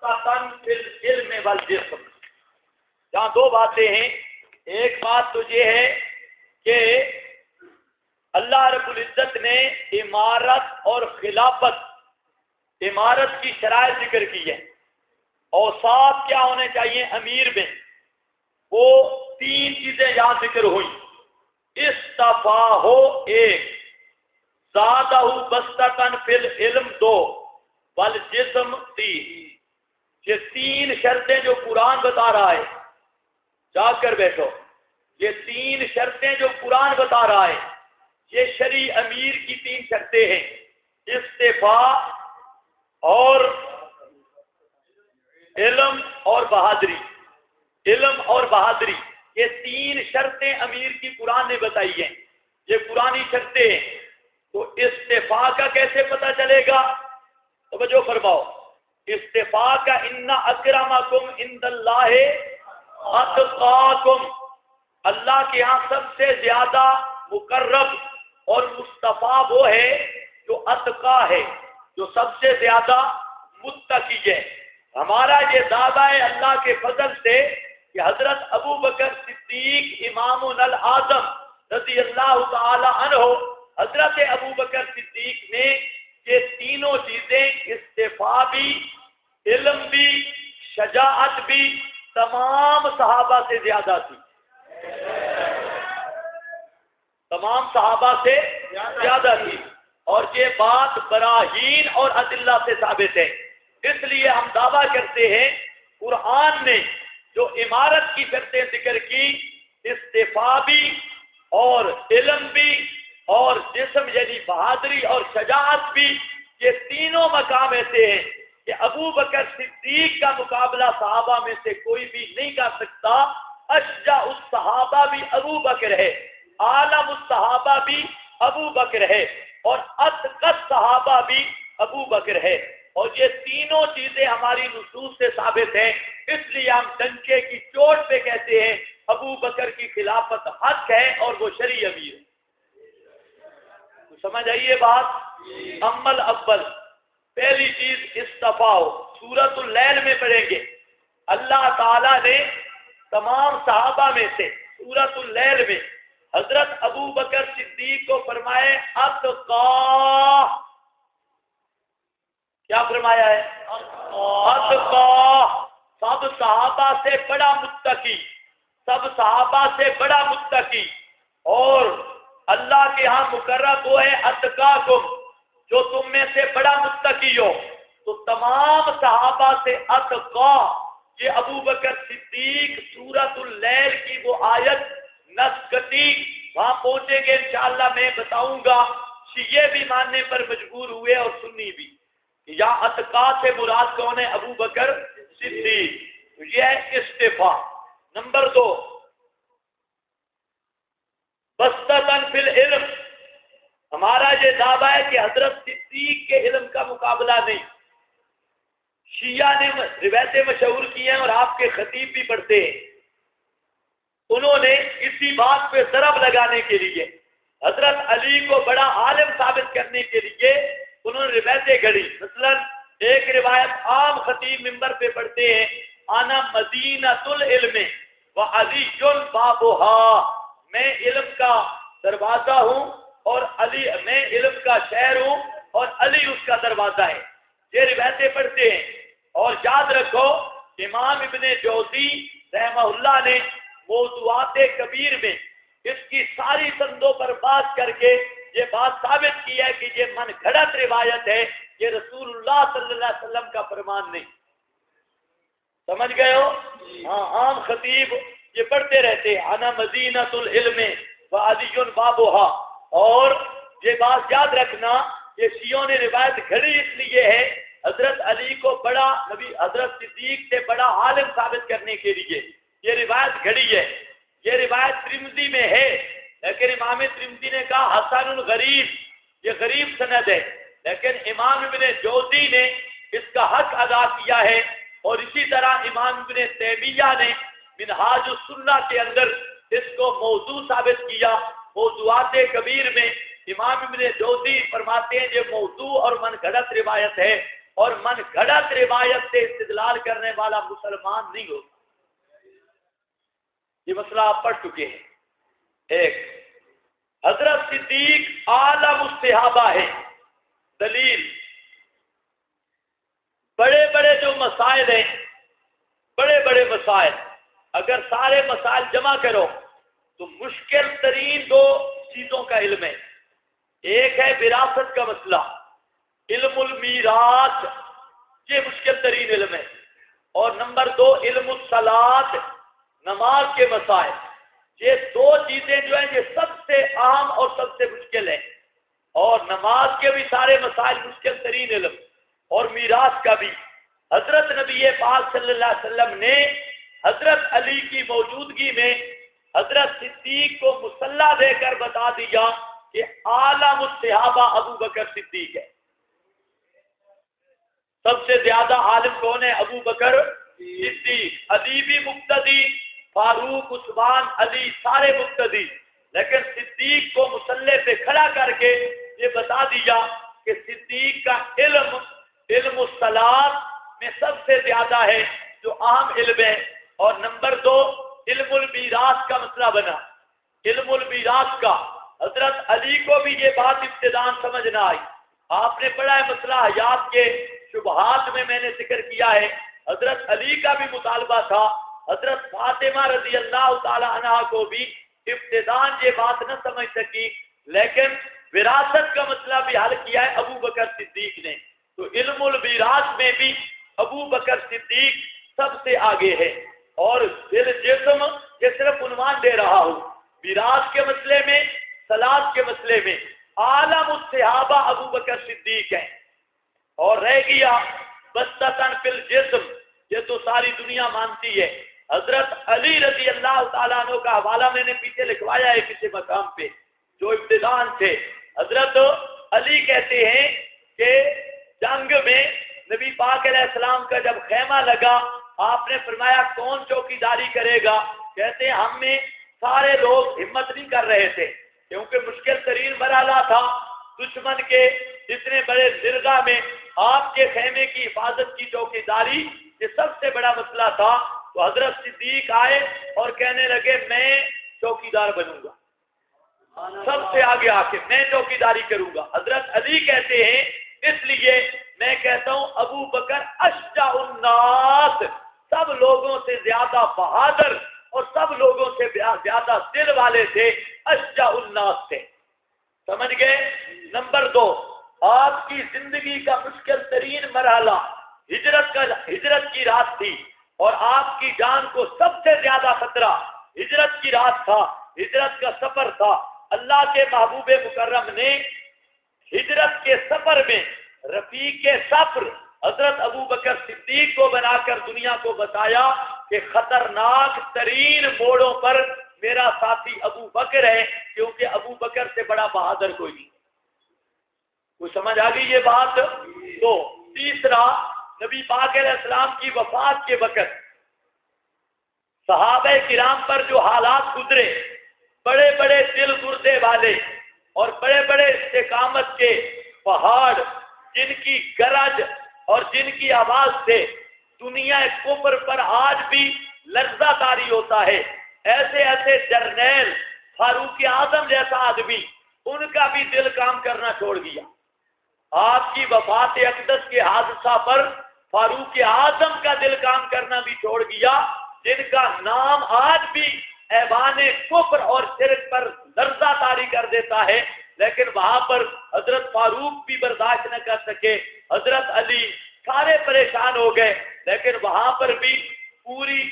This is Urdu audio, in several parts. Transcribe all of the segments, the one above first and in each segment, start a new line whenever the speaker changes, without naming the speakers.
بسطۃ فی العلم والجسم. جہاں دو باتیں ہیں. ایک بات تو یہ ہے کہ اللہ رب العزت نے امارت اور خلافت، امارت کی شرائط ذکر کی ہے. اوصاف کیا ہونے چاہیے امیر میں، وہ تین چیزیں یہاں ذکر ہوئی. استفاہ ایک، زادہ بسطۃ فی العلم دو، والجسم تین. یہ تین شرطیں جو قرآن بتا رہا ہے، جا کر بیٹھو، یہ تین شرطیں جو قرآن بتا رہا ہے یہ شرعی امیر کی تین شرطیں ہیں. استفاء اور علم اور بہادری. علم اور بہادری یہ تین شرطیں امیر کی قرآن نے بتائی ہیں، یہ قرآنی شرطیں ہیں. تو استفاء کا کیسے پتہ چلے گا؟ توجہ فرماؤ. استفاء کا ان اکرمکم عند اللہ اتقاکم، اللہ کے ہاں سب سے زیادہ مقرب اور مصطفیٰ وہ ہے جو اتقا ہے، جو سب سے زیادہ متقی ہے. ہمارا یہ دعویٰ ہے اللہ کے فضل سے کہ حضرت ابو بکر صدیق امام الاعظم رضی اللہ تعالی عنہ، حضرت ابو بکر صدیق نے یہ تینوں چیزیں، استفاء بھی، علم بھی، شجاعت بھی، تمام صحابہ سے زیادہ تھی. تمام صحابہ سے زیادہ تھی. اور یہ بات براہین اور ادلہ سے ثابت ہے. اس لیے ہم دعویٰ کرتے ہیں قرآن نے جو امارت کی شرطیں ذکر کی، استفاء بھی اور علم بھی اور جسم یعنی بہادری اور شجاعت بھی، یہ تینوں مقام ایسے ہیں کہ ابو بکر صدیق کا مقابلہ صحابہ میں سے کوئی بھی نہیں کر سکتا. اشجع الصحابہ بھی ابو بکر ہے، عالم الصحابہ بھی ابو بکر ہے، اور اتقى صحابہ بھی ابو بکر ہے. اور یہ تینوں چیزیں ہماری نصوص سے ثابت ہیں. اس لیے ہم ڈنکے کی چوٹ پہ کہتے ہیں ابو بکر کی خلافت حق ہے اور وہ شرعی امیر ہے. سمجھ آئیے بات؟ عمل اول، پہلی چیز استفاء. سورۃ اللیل میں پڑھیں گے اللہ تعالیٰ نے تمام صحابہ میں سے سورۃ اللیل میں حضرت ابو بکر صدیق کو فرمائے اتقا. کیا فرمایا ہے؟ اتقا. سب صحابہ سے بڑا متقی، سب صحابہ سے بڑا متقی. اور اللہ کے ہاں مقرب وہ ہے اتقاکم، جو تم میں سے بڑا متقی ہو. تو تمام صحابہ سے اتقا، یہ ابو بکر صدیق سورۃ اللیل کی وہ آیت نسکتی، وہاں پہنچیں گے انشاءاللہ میں بتاؤں گا. شیعہ بھی ماننے پر مجبور ہوئے اور سنی بھی. یا اتقا سے مراد کون ہے؟ ابو بکر صدیق. یہ ہے استفاء. نمبر دو، بسطۃ فی العلم. ہمارا یہ دعویٰ ہے کہ حضرت صدیق کے علم کا مقابلہ نہیں. شیعہ نے روایتیں مشہور کی ہیں اور آپ کے خطیب بھی پڑھتے ہیں. انہوں نے اسی بات پہ ضرب لگانے کے لیے حضرت علی کو بڑا عالم ثابت کرنے کے لیے انہوں نے روایتیں گھڑی. مثلا ایک روایت عام خطیب منبر پہ پڑھتے ہیں، انا مدینۃ العلم وعلی بابھا، میں علم کا دروازہ ہوں اور علی، میں علم کا شہر ہوں اور علی اس کا دروازہ ہے. یہ روایتیں پڑھتے ہیں. اور یاد رکھو امام ابن جوزی رحمہ اللہ نے موضوعات کبیر میں اس کی ساری سندوں پر بات کر کے یہ بات ثابت کی ہے کہ یہ من گھڑت روایت ہے، یہ رسول اللہ صلی اللہ علیہ وسلم کا فرمان نہیں. سمجھ گئے ہو؟ ہاں، عام خطیب یہ پڑھتے رہتے ہیں انا مدینۃ العلم وعلی بابھا. اور یہ بات یاد رکھنا، یہ شیعوں نے روایت گھڑی اس لیے ہے حضرت علی کو بڑا نبی، حضرت صدیق سے بڑا عالم ثابت کرنے کے لیے یہ روایت گھڑی ہے. یہ روایت ترمذی میں ہے، لیکن امام ترمذی نے کہا حسن الغریب، یہ غریب سند ہے. لیکن امام ابن جوزی نے اس کا حق ادا کیا ہے. اور اسی طرح امام ابن تیمیہ نے منہاج السنہ کے اندر اس کو موضوع ثابت کیا. موضوعات کبیر میں امام ابن جوزی فرماتے ہیں یہ موضوع اور من گھڑت روایت ہے. اور من گھڑت روایت سے استدلال کرنے والا مسلمان نہیں ہوتا۔ یہ مسئلہ آپ پڑھ چکے ہیں۔ ایک، حضرت صدیق عالم الصحابہ ہے۔ دلیل، بڑے بڑے جو مسائل ہیں، بڑے بڑے مسائل، اگر سارے مسائل جمع کرو تو مشکل ترین دو چیزوں کا علم ہے۔ ایک ہے وراثت کا مسئلہ، علم المیراث، یہ مشکل ترین علم ہے، اور نمبر دو علم الصلاۃ، نماز کے مسائل۔ یہ دو چیزیں جو ہیں یہ سب سے عام اور سب سے مشکل ہیں، اور نماز کے بھی سارے مسائل مشکل ترین علم، اور میراث کا بھی۔ حضرت نبی پاک صلی اللہ علیہ وسلم نے حضرت علی کی موجودگی میں حضرت صدیق کو مصلح دے کر بتا دیا کہ عالم الصحابہ ابو بکر صدیق ہے۔ سب سے زیادہ عالم کون ہے؟ ابو بکر صدیق۔ علی بھی مقتدی، فاروق، عثمان، علی سارے مقتدی، لیکن صدیق کو مصلح پہ کھڑا کر کے یہ بتا دیا کہ صدیق کا علم الصلاۃ میں سب سے زیادہ ہے، جو اہم علم ہے۔ اور نمبر دو علم المیراث کا مسئلہ بنا۔ علم المیراث کا حضرت علی کو بھی یہ بات ابتداءً سمجھ نہ آئی۔ آپ نے پڑھا ہے مسئلہ حیات کے شبہات میں نے ذکر کیا ہے، حضرت علی کا بھی مطالبہ تھا، حضرت فاطمہ رضی اللہ تعالی عنہا کو بھی ابتداءً یہ بات نہ سمجھ سکی، لیکن وراثت کا مسئلہ بھی حل کیا ہے ابو بکر صدیق نے۔ تو علم المیراث میں بھی ابو بکر صدیق سب سے آگے ہے۔ اور دل جسم یہ صرف عنوان دے رہا ہوں، میراث کے مسئلے میں، صلاۃ کے مسئلے میں عالم الصحابہ ابو بکر صدیق ہیں۔ اور رہ گیا بستتاً فی الجسم، یہ تو ساری دنیا مانتی ہے۔ حضرت علی رضی اللہ تعالیٰ عنہ کا حوالہ میں نے پیچھے لکھوایا ہے کسی مقام پہ، جو ابتداء تھے۔ حضرت علی کہتے ہیں کہ جنگ میں نبی پاک علیہ السلام کا جب خیمہ لگا، آپ نے فرمایا کون چوکیداری کرے گا؟ کہتے ہیں ہم میں سارے لوگ ہمت نہیں کر رہے تھے، کیونکہ مشکل ترین مرحلہ تھا دشمن کے اتنے بڑے زرگاہ میں آپ کے خیمے کی حفاظت کی چوکیداری، یہ سب سے بڑا مسئلہ تھا۔ تو حضرت صدیق آئے اور کہنے لگے میں چوکیدار بنوں گا، سب سے آگے آ کے میں چوکیداری کروں گا۔ حضرت علی کہتے ہیں اس لیے میں کہتا ہوں ابو بکر اشجع الناس، سب لوگوں سے زیادہ بہادر اور سب لوگوں سے زیادہ دل والے تھے، اشجع الناس تھے۔ سمجھ گئے؟ نمبر دو، آپ کی زندگی کا مشکل ترین مرحلہ ہجرت کی رات تھی، اور آپ کی جان کو سب سے زیادہ خطرہ ہجرت کی رات تھا، ہجرت کا سفر تھا۔ اللہ کے محبوب مکرم نے ہجرت کے سفر میں رفیق سفر حضرت ابو بکر صدیق کو بنا کر دنیا کو بتایا کہ خطرناک ترین موڑوں پر میرا ساتھی ابو بکر ہے، کیونکہ ابو بکر سے بڑا بہادر کوئی نہیں۔ کوئی سمجھ آ گئی یہ بات؟ تو تیسرا، نبی پاک علیہ السلام کی وفات کے وقت صحابہ کرام پر جو حالات گزرے، بڑے بڑے دل گردے والے اور بڑے بڑے استقامت کے پہاڑ، جن کی گرج اور جن کی آواز سے دنیا کفر پر آج بھی لرزہ طاری ہوتا ہے، ایسے ایسے جرنیل، فاروق اعظم جیسا آدمی، ان کا بھی دل کام کرنا چھوڑ گیا۔ آپ کی وفات اقدس کے حادثہ پر فاروق اعظم کا دل کام کرنا بھی چھوڑ گیا، جن کا نام آج بھی ایوان کفر اور شرک پر لرزہ طاری کر دیتا ہے، لیکن وہاں پر حضرت فاروق بھی برداشت نہ کر سکے، حضرت علی سارے پریشان ہو گئے، لیکن وہاں پر بھی پوری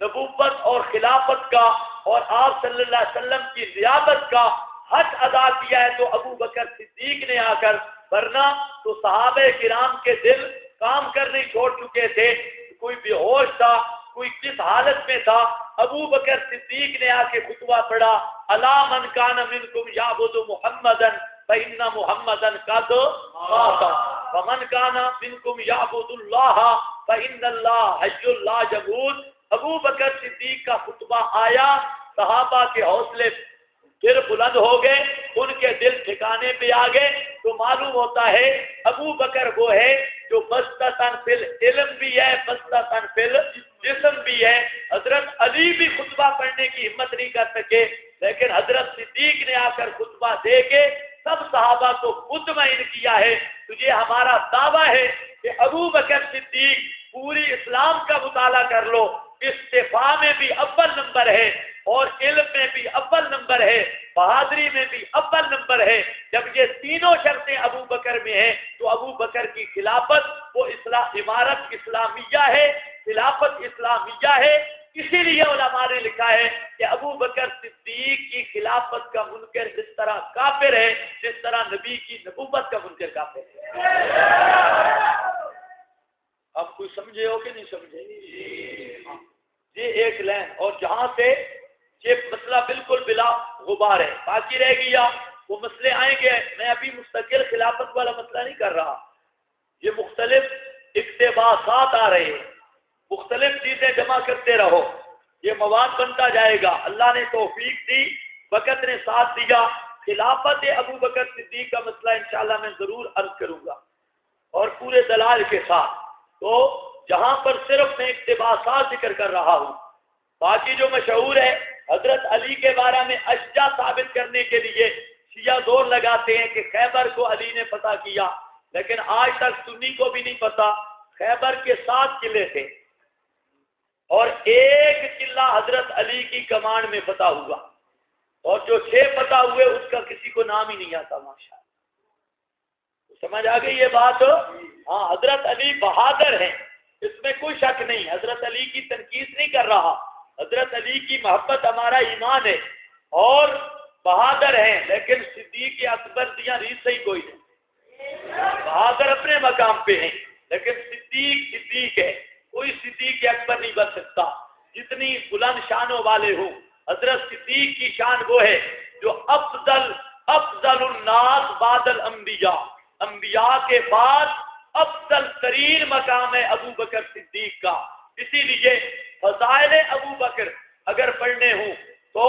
نبوت اور خلافت کا اور آپ صلی اللہ علیہ وسلم کی نیابت کا حق ادا کیا ہے تو ابو بکر صدیق نے آ کر، ورنہ تو صحابہ کرام کے دل کام کرنے چھوڑ چکے تھے، کوئی بے ہوش تھا، کوئی کس حالت میں تھا۔ ابو بکر صدیق نے آ کے خطبہ پڑھا، الا من کان منکم یعبد محمدا فإن محمدا قد مات ومن کان منکم یعبد اللہ فإن اللہ حی لا یموت۔ ابو بکر صدیق کا خطبہ آیا، صحابہ کے حوصلے پھر بلند ہو گئے، ان کے دل ٹھکانے پہ آ گئے، تو معلوم ہوتا ہے ابو بکر وہ ہے جو بستتن فی العلم بھی ہے، بستتن فی الجسم بھی ہے۔ حضرت علی بھی خطبہ پڑھنے کی ہمت نہیں کر سکے، لیکن حضرت صدیق نے آ کر خطبہ دے کے سب صحابہ کو مطمئن کیا ہے۔ تجھے ہمارا دعویٰ ہے کہ ابو بکر صدیق پوری اسلام کا مطالعہ کر لو، استفاء میں بھی اول نمبر ہے اور علم میں بھی اول نمبر ہے، بہادری میں بھی اول نمبر ہے۔ جب یہ تینوں شرطیں ابو بکر میں ہیں تو ابو بکر کی خلافت وہ عمارت اسلامیہ ہے، خلافت اسلامیہ ہے۔ اسی لیے علماء نے لکھا ہے کہ ابو بکر صدیق کی خلافت کا منکر جس طرح کافر ہے، جس طرح نبی کی نبوت کا منکر کافر ہے۔ آپ کوئی سمجھے ہو کہ نہیں سمجھے؟ یہ ایک لائن، اور جہاں سے یہ مسئلہ بالکل بلا غبار ہے، باقی رہ گیا وہ مسئلے آئیں گے۔ میں ابھی مستقل خلافت والا مسئلہ نہیں کر رہا، یہ مختلف اقتباسات آ رہے ہیں، مختلف چیزیں جمع کرتے رہو، یہ مواد بنتا جائے گا۔ اللہ نے توفیق دی، وقت نے ساتھ دیا۔ خلافت ابو بکر صدیق کا مسئلہ انشاءاللہ میں ضرور عرض کروں گا اور پورے دلائل کے ساتھ۔ تو جہاں پر صرف میں اقتباسات ذکر کر رہا ہوں، باقی جو مشہور ہے حضرت علی کے بارے میں اشجع ثابت کرنے کے لیے شیعہ زور لگاتے ہیں کہ خیبر کو علی نے فتح کیا، لیکن آج تک سنی کو بھی نہیں پتا۔ خیبر کے 7 قلعے تھے اور ایک قلعہ حضرت علی کی کمان میں فتح ہوا، اور جو 6 فتح ہوئے اس کا کسی کو نام ہی نہیں آتا۔ ماشاءاللہ سمجھ آ گئی یہ بات؟ ہاں، حضرت علی بہادر ہیں، اس میں کوئی شک نہیں، حضرت علی کی تنقید نہیں کر رہا۔ حضرت علی کی محبت ہمارا ایمان ہے اور بہادر ہیں، لیکن صدیق اکبر دیا ریت سے ہی کوئی نہیں۔ بہادر اپنے مقام پہ ہیں، لیکن صدیق ہے، کوئی صدیق اکبر نہیں بن سکتا، جتنی بلند شانوں والے ہوں۔ حضرت صدیق کی شان وہ ہے جو افضل الناس بعد الانبیاء، انبیاء کے بعد افضل ترین مقام ہے ابو بکر صدیق کا۔ اسی لیے فضائل ابو بکر اگر پڑھنے ہوں تو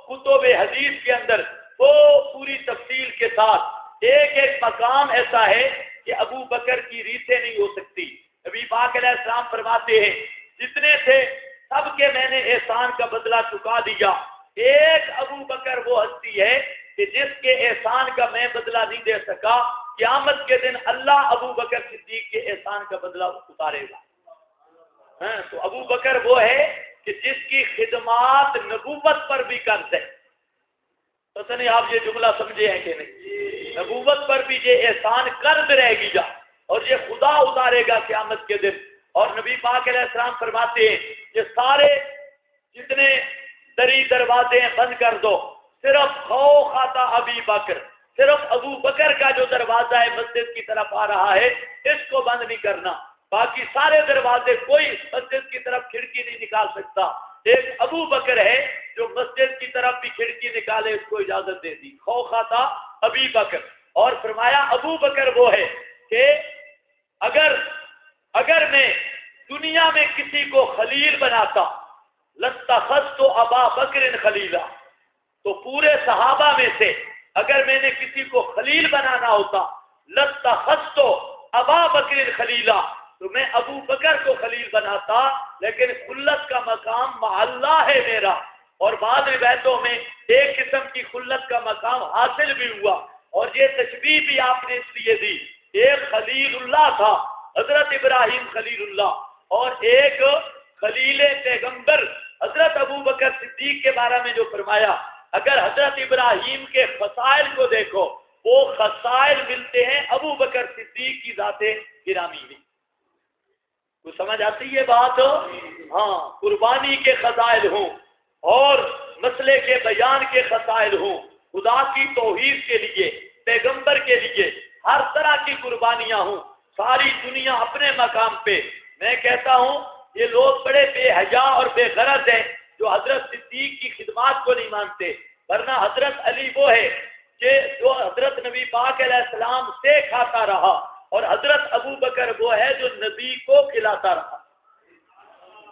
کتب حدیث کے اندر وہ پوری تفصیل کے ساتھ ایک ایک مقام ایسا ہے کہ ابو بکر کی ریتیں نہیں ہو سکتی۔ نبی پاک علیہ السلام فرماتے ہیں جتنے تھے سب کے میں نے احسان کا بدلہ چکا دیا، ایک ابو بکر وہ ہستی ہے کہ جس کے احسان کا میں بدلہ نہیں دے سکا، قیامت کے دن اللہ ابو بکر صدیق کے احسان کا بدلہ اتارے گا۔ تو ابو بکر وہ ہے کہ جس کی خدمات نبوت پر بھی قرض ہے۔ پتہ نہیں آپ یہ جملہ سمجھے ہیں کہ نہیں؟ نبوت پر بھی یہ احسان قرض رہ گیا اور یہ خدا اتارے گا قیامت کے دن۔ اور نبی پاک علیہ السلام فرماتے ہیں کہ سارے جتنے دری دروازے ہیں بند کر دو، صرف خوخاتہ ابی بکر، صرف ابو بکر کا جو دروازہ ہے مسجد کی طرف آ رہا ہے اس کو بند نہیں کرنا، باقی سارے دروازے کوئی مسجد کی طرف کھڑکی نہیں نکال سکتا۔ ایک ابو بکر ہے جو مسجد کی طرف بھی کھڑکی نکالے، اس کو اجازت دے دی، خوخاتہ ابی بکر۔ اور فرمایا ابو بکر وہ ہے کہ اگر میں دنیا میں کسی کو خلیل بناتا لَاتَّخَذْتُ أَبَا بَكْرٍ خَلِيلًا، تو پورے صحابہ میں سے اگر میں نے کسی کو خلیل بنانا ہوتا لَاتَّخَذْتُ أَبَا بَكْرٍ خَلِيلًا، تو میں ابو بکر کو خلیل بناتا، لیکن خلت کا مقام مع اللہ ہے میرا۔ اور بعض روایتوں میں ایک قسم کی خلت کا مقام حاصل بھی ہوا، اور یہ تشبیہ بھی آپ نے اس لیے دی، ایک خلیل اللہ تھا حضرت ابراہیم خلیل اللہ، اور ایک خلیل پیغمبر حضرت ابو بکر صدیق کے بارے میں جو فرمایا، اگر حضرت ابراہیم کے خصائل کو دیکھو وہ خصائل ملتے ہیں ابو بکر صدیق کی ذات گرامی میں۔ تو سمجھ آتی ہے بات؟ ہاں، قربانی کے خصائل ہوں اور مسئلے کے بیان کے خصائل ہوں، خدا کی توحید کے لیے، پیغمبر کے لیے ہر طرح کی قربانیاں ہوں، ساری دنیا اپنے مقام پہ۔ میں کہتا ہوں یہ لوگ بڑے بے حیا اور بے غرض ہیں جو حضرت صدیق کی خدمات کو نہیں مانتے، ورنہ حضرت علی وہ ہے کہ جو حضرت نبی پاک علیہ السلام سے کھاتا رہا، اور حضرت ابو بکر وہ ہے جو نبی کو کھلاتا رہا۔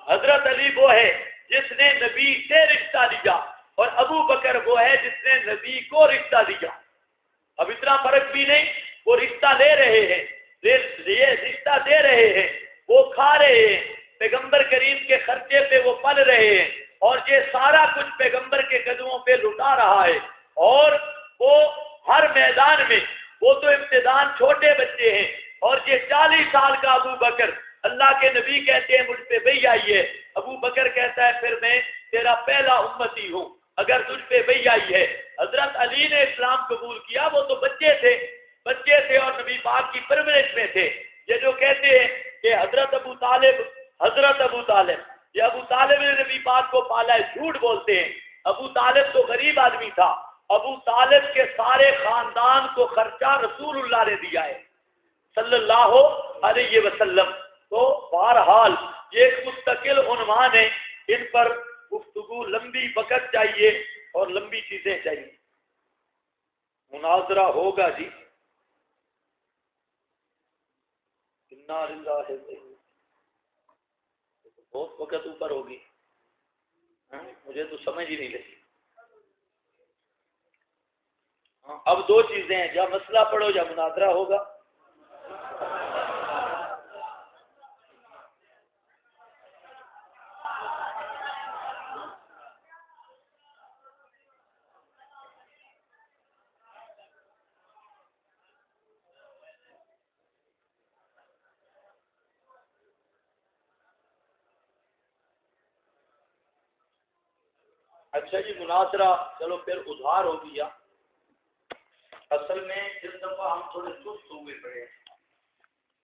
حضرت علی وہ ہے جس نے نبی سے رشتہ لیا، اور ابو بکر وہ ہے جس نے نبی کو رشتہ دیا۔ اب اتنا فرق بھی نہیں، وہ رشتہ لے رہے ہیں یہ رشتہ دے رہے ہیں، وہ کھا رہے ہیں، پیغمبر کریم کے خرچے پہ وہ پل رہے ہیں، اور یہ سارا کچھ پیغمبر کے قدموں پہ لٹا رہا ہے، اور وہ ہر میدان میں، وہ تو ابتدان چھوٹے بچے ہیں، اور یہ 40 سال کا ابو بکر، اللہ کے نبی کہتے ہیں مجھ پہ وحی آئی ہے، ابو بکر کہتا ہے پھر میں تیرا پہلا امتی ہوں اگر تجھ پہ وحی آئی ہے۔ حضرت علی نے اسلام قبول کیا، وہ تو بچے تھے اور نبی پاک کی پرورش میں تھے۔ یہ جو کہتے ہیں کہ حضرت ابو طالب یہ ابو طالب نے نبی پاک کو پالا ہے، جھوٹ بولتے ہیں۔ ابو طالب تو غریب آدمی تھا، ابو طالب کے سارے خاندان کو خرچہ رسول اللہ نے دیا ہے صلی اللہ علیہ وسلم۔ تو بہرحال یہ ایک مستقل عنوان ہے، ان پر گفتگو لمبی وقت چاہیے اور لمبی چیزیں چاہیے۔ مناظرہ ہوگا جی، انا للہ بہت وقت اوپر ہوگی، مجھے تو سمجھ ہی نہیں لگی۔ اب دو چیزیں ہیں، یا مسئلہ پڑھو یا مناظرہ ہوگا۔ اچھا جی، مناظرہ چلو پھر ادھار ہو گیا۔ اصل میں اس دفعہ ہم تھوڑے سست ہوئے پڑے ہیں۔